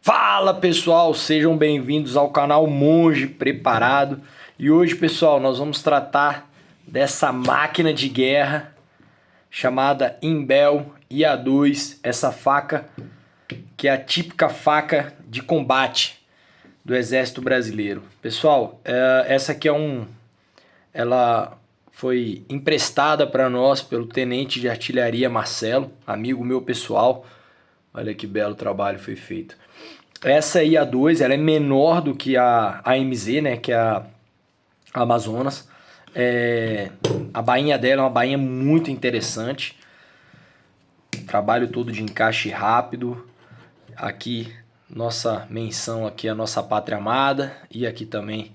Fala pessoal, sejam bem-vindos ao canal Monge Preparado. E hoje, pessoal, nós vamos tratar dessa máquina de guerra chamada Imbel IA2, essa faca que é a típica faca de combate do Exército Brasileiro. Pessoal, essa aqui ela foi emprestada para nós pelo Tenente de Artilharia Marcelo, amigo meu pessoal. Olha que belo trabalho foi feito. Essa IA2, ela é menor do que a AMZ, né, que é a Amazonas. A bainha dela é uma bainha muito interessante. Trabalho todo de encaixe rápido. Aqui, nossa menção aqui à nossa pátria amada. E aqui também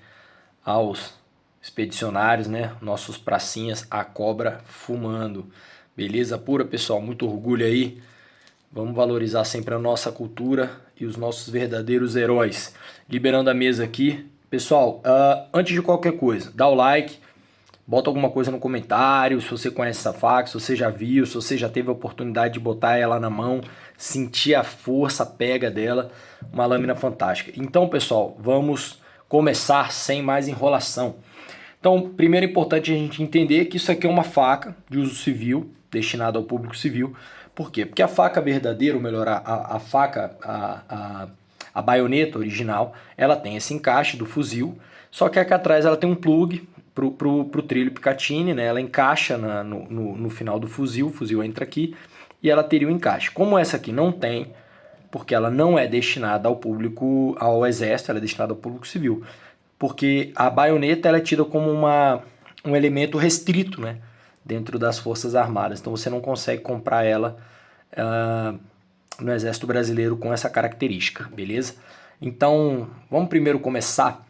aos expedicionários, né, nossos pracinhas, a cobra fumando. Beleza pura, pessoal? Muito orgulho aí. Vamos valorizar sempre a nossa cultura e os nossos verdadeiros heróis. Liberando a mesa aqui. Pessoal, antes de qualquer coisa, dá o like, bota alguma coisa no comentário, se você conhece essa faca, se você já viu, se você já teve a oportunidade de botar ela na mão, sentir a força, a pega dela, uma lâmina fantástica. Então, pessoal, vamos começar sem mais enrolação. Então, primeiro é importante a gente entender que isso aqui é uma faca de uso civil, destinada ao público civil. Por quê? Porque a faca verdadeira, ou melhor, a faca, a baioneta original, ela tem esse encaixe do fuzil, só que aqui atrás ela tem um plug pro trilho Picatinny, né? Ela encaixa no final do fuzil, o fuzil entra aqui e ela teria o encaixe. Como essa aqui não tem, porque ela não é destinada ao público, ao exército, ela é destinada ao público civil. Porque a baioneta ela é tida como um elemento restrito, né, dentro das Forças Armadas. Então você não consegue comprar ela no Exército Brasileiro com essa característica, beleza? Então, vamos primeiro começar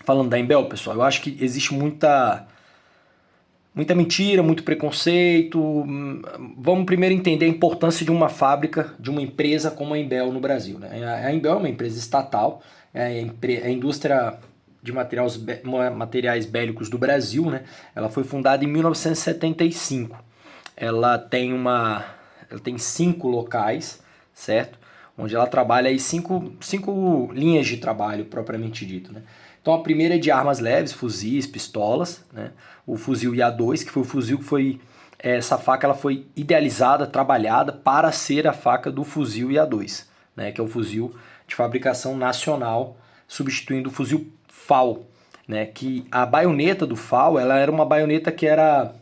falando da Imbel, pessoal. Eu acho que existe muita mentira, muito preconceito. Vamos primeiro entender a importância de uma fábrica, de uma empresa como a Imbel no Brasil, né? A Imbel é uma empresa estatal, é a indústria de materiais bélicos do Brasil, né? Ela foi fundada em 1975. Ela tem 5 locais, certo? Onde ela trabalha aí 5 linhas de trabalho propriamente dito, né? Então a primeira é de armas leves, fuzis, pistolas, né? O fuzil IA2, que foi o fuzil que foi... Essa faca ela foi idealizada, trabalhada para ser a faca do fuzil IA2, né? Que é o fuzil de fabricação nacional, substituindo o fuzil FAL, né? Que a baioneta do FAL, ela era uma baioneta que ela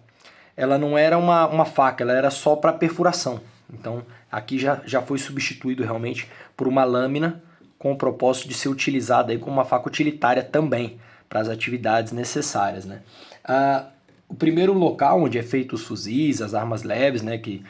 não era uma faca, ela era só para perfuração. Então aqui já foi substituído realmente por uma lâmina com o propósito de ser utilizada aí como uma faca utilitária também para as atividades necessárias, né? O primeiro local onde é feito os fuzis, as armas leves, né, que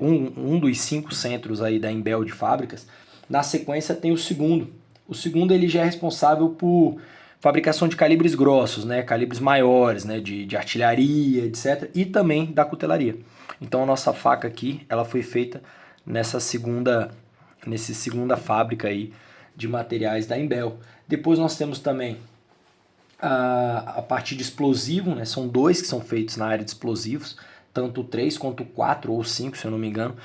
um dos 5 centros aí da Imbel de fábricas. Na sequência tem o segundo. O segundo ele já é responsável por fabricação de calibres grossos, né, calibres maiores, né, de artilharia, etc. E também da cutelaria. Então a nossa faca aqui, ela foi feita nessa segunda fábrica aí de materiais da Imbel. Depois nós temos também a parte de explosivo, né? São 2 que são feitos na área de explosivos, tanto o 3 quanto o 4 ou 5, se eu não me engano,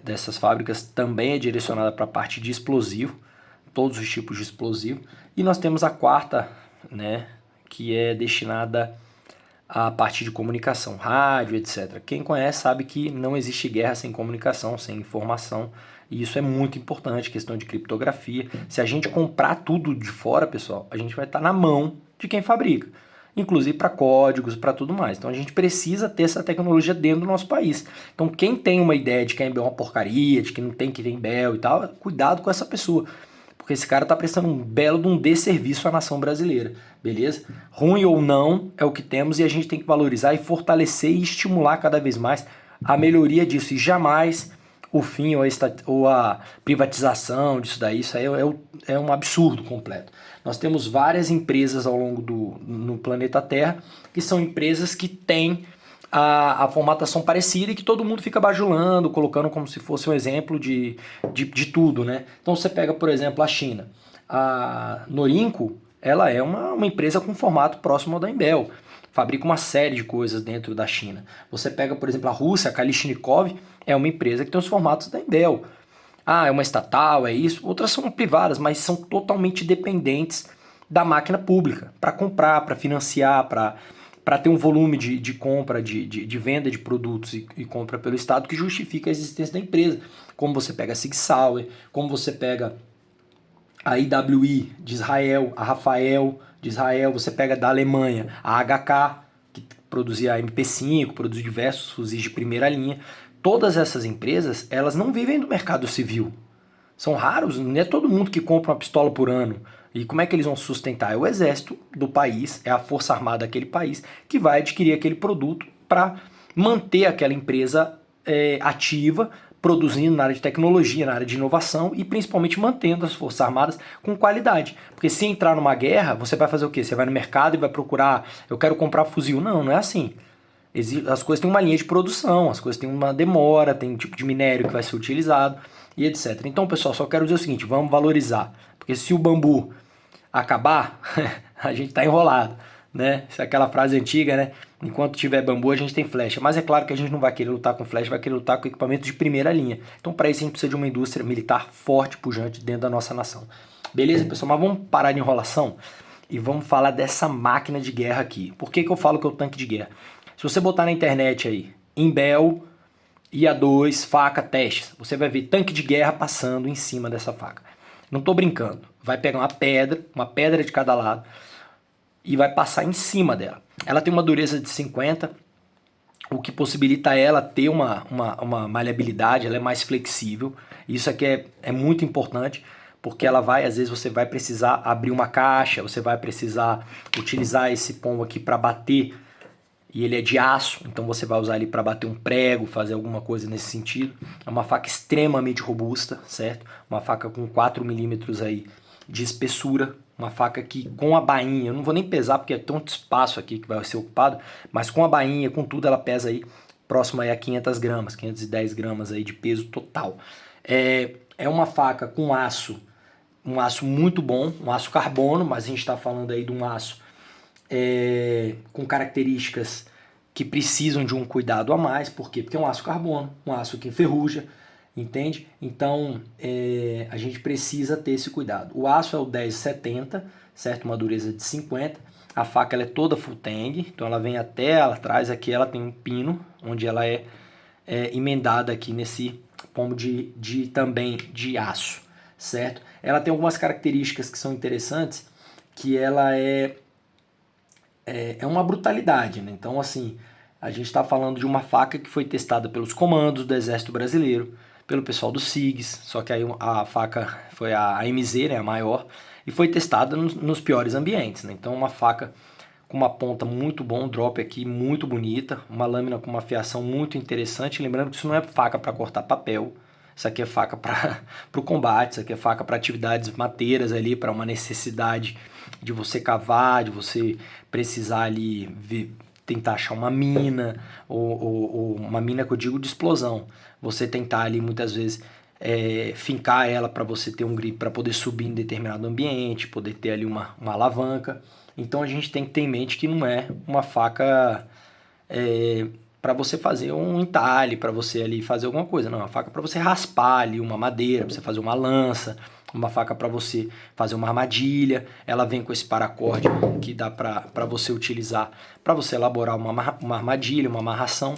dessas fábricas também é direcionada para a parte de explosivo, todos os tipos de explosivo. E nós temos a quarta, né, que é destinada à parte de comunicação, rádio, etc. Quem conhece sabe que não existe guerra sem comunicação, sem informação, e isso é muito importante, questão de criptografia. Se a gente comprar tudo de fora, pessoal, a gente vai estar na mão de quem fabrica, inclusive para códigos, para tudo mais. Então a gente precisa ter essa tecnologia dentro do nosso país. Então quem tem uma ideia de que a Imbel é uma porcaria, de que não tem que ter Imbel e tal, cuidado com essa pessoa. Porque esse cara está prestando um belo de um desserviço à nação brasileira, beleza? Ruim ou não, é o que temos e a gente tem que valorizar e fortalecer e estimular cada vez mais a melhoria disso. E jamais o fim ou a privatização disso daí, isso aí é um absurdo completo. Nós temos várias empresas ao longo no planeta Terra que são empresas que têm a formatação parecida e que todo mundo fica bajulando, colocando como se fosse um exemplo de tudo, né? Então você pega, por exemplo, a China. A Norinco, ela é uma empresa com formato próximo ao da Imbel. Fabrica uma série de coisas dentro da China. Você pega, por exemplo, a Rússia, a Kalishnikov, é uma empresa que tem os formatos da Imbel. Ah, é uma estatal, é isso. Outras são privadas, mas são totalmente dependentes da máquina pública para comprar, para financiar, para ter um volume de compra, de venda de produtos e compra pelo Estado que justifica a existência da empresa. Como você pega a Sig Sauer, como você pega a IWI de Israel, a Rafael de Israel, você pega da Alemanha a HK, que produzia a MP5, produz diversos fuzis de primeira linha. Todas essas empresas, elas não vivem do mercado civil. São raros, não é todo mundo que compra uma pistola por ano. E como é que eles vão sustentar? É o exército do país, é a força armada daquele país que vai adquirir aquele produto para manter aquela empresa ativa, produzindo na área de tecnologia, na área de inovação e principalmente mantendo as forças armadas com qualidade. Porque se entrar numa guerra, você vai fazer o quê? Você vai no mercado e vai procurar, eu quero comprar fuzil. Não, não é assim. As coisas têm uma linha de produção, as coisas têm uma demora, tem um tipo de minério que vai ser utilizado e etc. Então, pessoal, só quero dizer o seguinte, vamos valorizar. Porque se o bambu acabar, a gente está enrolado, né? Essa é aquela frase antiga, né? Enquanto tiver bambu, a gente tem flecha. Mas é claro que a gente não vai querer lutar com flecha, vai querer lutar com equipamento de primeira linha. Então, para isso, a gente precisa de uma indústria militar forte, pujante dentro da nossa nação. Beleza, pessoal? Mas vamos parar de enrolação e vamos falar dessa máquina de guerra aqui. Por que eu falo que é o tanque de guerra? Se você botar na internet aí, Imbel, IA2, faca, testes, você vai ver tanque de guerra passando em cima dessa faca. Não estou brincando. Vai pegar uma pedra de cada lado, e vai passar em cima dela. Ela tem uma dureza de 50, o que possibilita ela ter uma maleabilidade, ela é mais flexível. Isso aqui é muito importante, porque ela vai, às vezes você vai precisar abrir uma caixa, você vai precisar utilizar esse pombo aqui para bater, e ele é de aço, então você vai usar ele para bater um prego, fazer alguma coisa nesse sentido. É uma faca extremamente robusta, certo? Uma faca com 4 milímetros aí de espessura, uma faca que com a bainha, eu não vou nem pesar porque é tanto espaço aqui que vai ser ocupado, mas com a bainha, com tudo, ela pesa aí próximo aí a 500 gramas, 510 gramas aí de peso total. É uma faca com aço, um aço muito bom, um aço carbono, mas a gente está falando aí de um aço com características que precisam de um cuidado a mais. Por quê? Porque é um aço carbono, um aço que enferruja, entende? Então a gente precisa ter esse cuidado. O aço é o 1070, certo? Uma dureza de 50. A faca ela é toda full tang, então ela vem até atrás aqui, ela tem um pino onde ela é emendada aqui nesse pomo também de aço, certo? Ela tem algumas características que são interessantes, que ela é uma brutalidade, né? Então, assim, a gente está falando de uma faca que foi testada pelos comandos do Exército Brasileiro, pelo pessoal do SIGs, só que aí a faca foi a AMZ, né, a maior, e foi testada nos piores ambientes, né? Então, uma faca com uma ponta muito bom, um drop aqui muito bonita, uma lâmina com uma fiação muito interessante, lembrando que isso não é faca para cortar papel, isso aqui é faca para o combate, isso aqui é faca para atividades mateiras ali, para uma necessidade de você cavar, de você precisar ali tentar achar uma mina, ou uma mina que eu digo de explosão. Você tentar ali muitas vezes fincar ela para você ter um grip, para poder subir em determinado ambiente, poder ter ali uma alavanca. Então a gente tem que ter em mente que não é uma faca para você fazer um entalhe, para você ali fazer alguma coisa. Não, é uma faca para você raspar ali uma madeira, para você fazer uma lança, uma faca para você fazer uma armadilha. Ela vem com esse paracorde que dá para você utilizar, para você elaborar uma armadilha, uma amarração.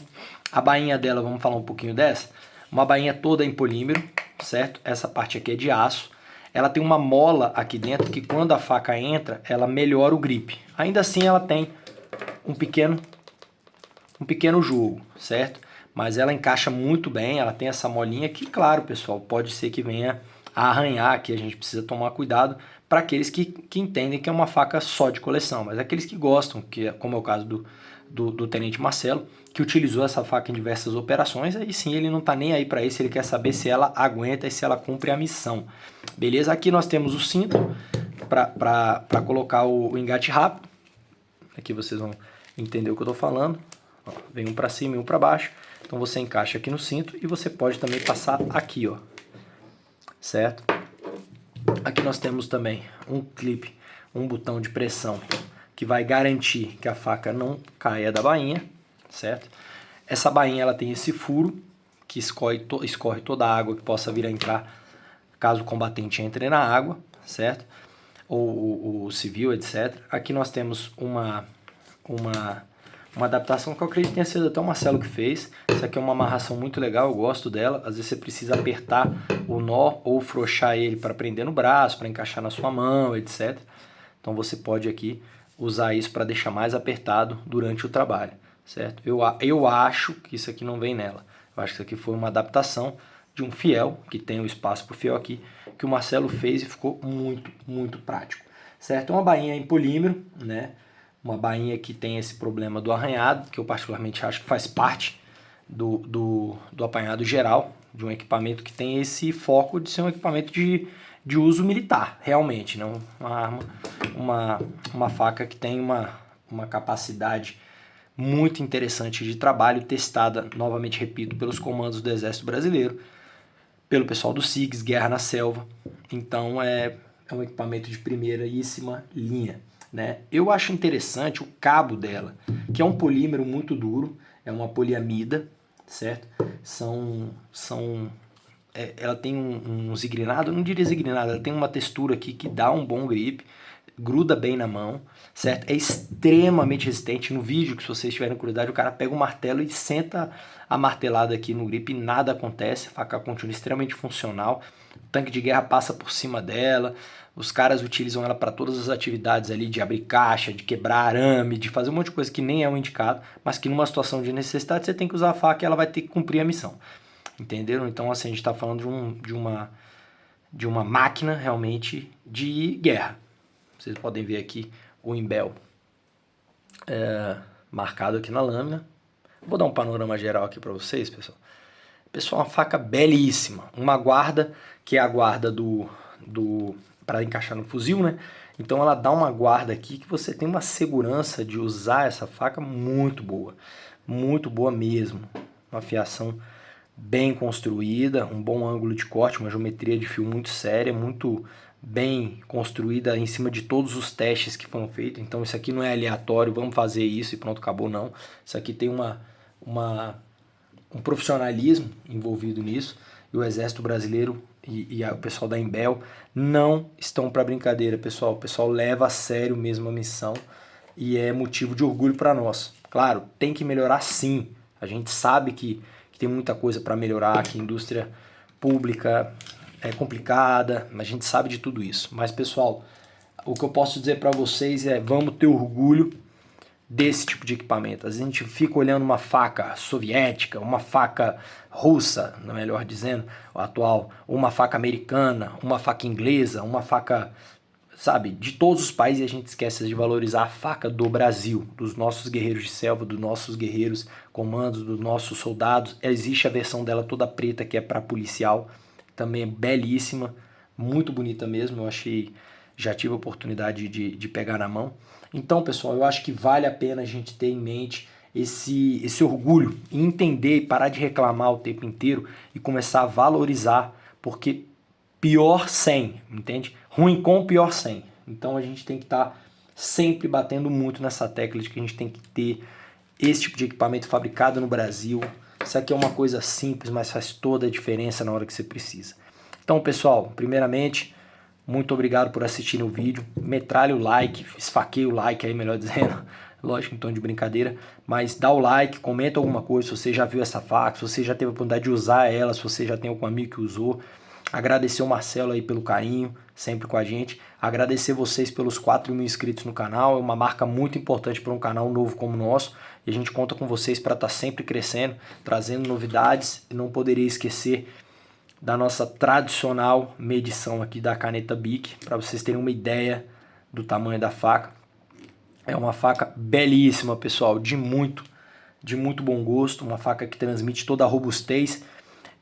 A bainha dela, vamos falar um pouquinho dessa. Uma bainha toda em polímero, certo? Essa parte aqui é de aço. Ela tem uma mola aqui dentro que quando a faca entra, ela melhora o grip. Ainda assim ela tem um pequeno jogo, certo? Mas ela encaixa muito bem, ela tem essa molinha que, claro, pessoal, pode ser que venha a arranhar, que a gente precisa tomar cuidado para aqueles que entendem que é uma faca só de coleção, mas aqueles que gostam, que como é o caso do Tenente Marcelo, que utilizou essa faca em diversas operações, aí sim ele não está nem aí para isso, ele quer saber se ela aguenta e se ela cumpre a missão. Beleza? Aqui nós temos o cinto para colocar o engate rápido. Aqui vocês vão entender o que eu estou falando. Ó, vem um para cima e um para baixo. Então você encaixa aqui no cinto e você pode também passar aqui, ó. Certo? Aqui nós temos também um clipe, um botão de pressão que vai garantir que a faca não caia da bainha, certo? Essa bainha ela tem esse furo que escorre toda a água que possa vir a entrar caso o combatente entre na água, certo? Ou o civil, etc. Aqui nós temos uma adaptação que eu acredito que tenha sido até o Marcelo que fez. Isso aqui é uma amarração muito legal, eu gosto dela. Às vezes você precisa apertar o nó ou frouxar ele para prender no braço, para encaixar na sua mão, etc. Então você pode aqui usar isso para deixar mais apertado durante o trabalho, certo? Eu acho que isso aqui não vem nela. Eu acho que isso aqui foi uma adaptação de um fiel, que tem o espaço para o fiel aqui, que o Marcelo fez e ficou muito, muito prático, certo? Uma bainha em polímero, né? Uma bainha que tem esse problema do arranhado, que eu particularmente acho que faz parte do apanhado geral, de um equipamento que tem esse foco de ser um equipamento de uso militar, realmente, não uma arma, uma faca que tem uma capacidade muito interessante de trabalho, testada, novamente repito, pelos comandos do Exército Brasileiro, pelo pessoal do SIGS, Guerra na Selva. Então é um equipamento de primeiríssima linha, né? Eu acho interessante o cabo dela, que é um polímero muito duro, é uma poliamida, certo? Ela tem um zigrinado, eu não diria zigrinado, ela tem uma textura aqui que dá um bom grip, gruda bem na mão, certo? É extremamente resistente. No vídeo, que se vocês tiverem curiosidade, o cara pega o martelo e senta a martelada aqui no grip e nada acontece. A faca continua extremamente funcional. O tanque de guerra passa por cima dela. Os caras utilizam ela para todas as atividades ali de abrir caixa, de quebrar arame, de fazer um monte de coisa que nem é o indicado, mas que numa situação de necessidade você tem que usar a faca e ela vai ter que cumprir a missão. Entenderam? Então assim, a gente está falando de uma máquina realmente de guerra. Vocês podem ver aqui o Imbel marcado aqui na lâmina. Vou dar um panorama geral aqui para vocês, pessoal. Pessoal, uma faca belíssima. Uma guarda, que é a guarda para encaixar no fuzil, né? Então ela dá uma guarda aqui que você tem uma segurança de usar essa faca muito boa mesmo. Uma afiação bem construída, um bom ângulo de corte, uma geometria de fio muito séria, muito bem construída em cima de todos os testes que foram feitos. Então isso aqui não é aleatório, vamos fazer isso e pronto, acabou, não. Isso aqui tem um profissionalismo envolvido nisso, e o Exército Brasileiro e o pessoal da Imbel não estão para brincadeira, pessoal. O pessoal leva a sério mesmo a missão e é motivo de orgulho para nós. Claro, tem que melhorar sim. A gente sabe que tem muita coisa para melhorar, que a indústria pública é complicada, a gente sabe de tudo isso. Mas, pessoal, o que eu posso dizer para vocês é: vamos ter orgulho desse tipo de equipamento. A gente fica olhando uma faca soviética, uma faca russa, melhor dizendo, atual, uma faca americana, uma faca inglesa, uma faca, sabe, de todos os países, e a gente esquece de valorizar a faca do Brasil, dos nossos guerreiros de selva, dos nossos guerreiros comandos, dos nossos soldados. Existe a versão dela toda preta, que é para policial, também é belíssima, muito bonita mesmo. Eu achei, já tive a oportunidade de pegar na mão. Então, pessoal, eu acho que vale a pena a gente ter em mente esse orgulho e entender e parar de reclamar o tempo inteiro e começar a valorizar, porque pior sem, entende? Ruim com, pior sem. Então a gente tem que estar sempre batendo muito nessa tecla de que a gente tem que ter esse tipo de equipamento fabricado no Brasil. Isso aqui é uma coisa simples, mas faz toda a diferença na hora que você precisa. Então, pessoal, primeiramente, muito obrigado por assistirem o vídeo. Metralhe o like, esfaqueie o like aí, melhor dizendo. Lógico, em tom de brincadeira. Mas dá o like, comenta alguma coisa se você já viu essa faca, se você já teve a oportunidade de usar ela, se você já tem algum amigo que usou. Agradecer o Marcelo aí pelo carinho, sempre com a gente. Agradecer vocês pelos 4.000 inscritos no canal. É uma marca muito importante para um canal novo como o nosso. E a gente conta com vocês para estar sempre crescendo, trazendo novidades. E não poderia esquecer da nossa tradicional medição aqui da caneta Bic, para vocês terem uma ideia do tamanho da faca. É uma faca belíssima, pessoal, de muito bom gosto. Uma faca que transmite toda a robustez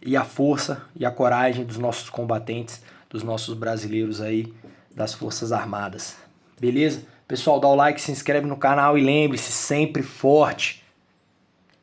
e a força e a coragem dos nossos combatentes, dos nossos brasileiros aí, das Forças Armadas. Beleza? Pessoal, dá o like, se inscreve no canal e lembre-se, sempre forte,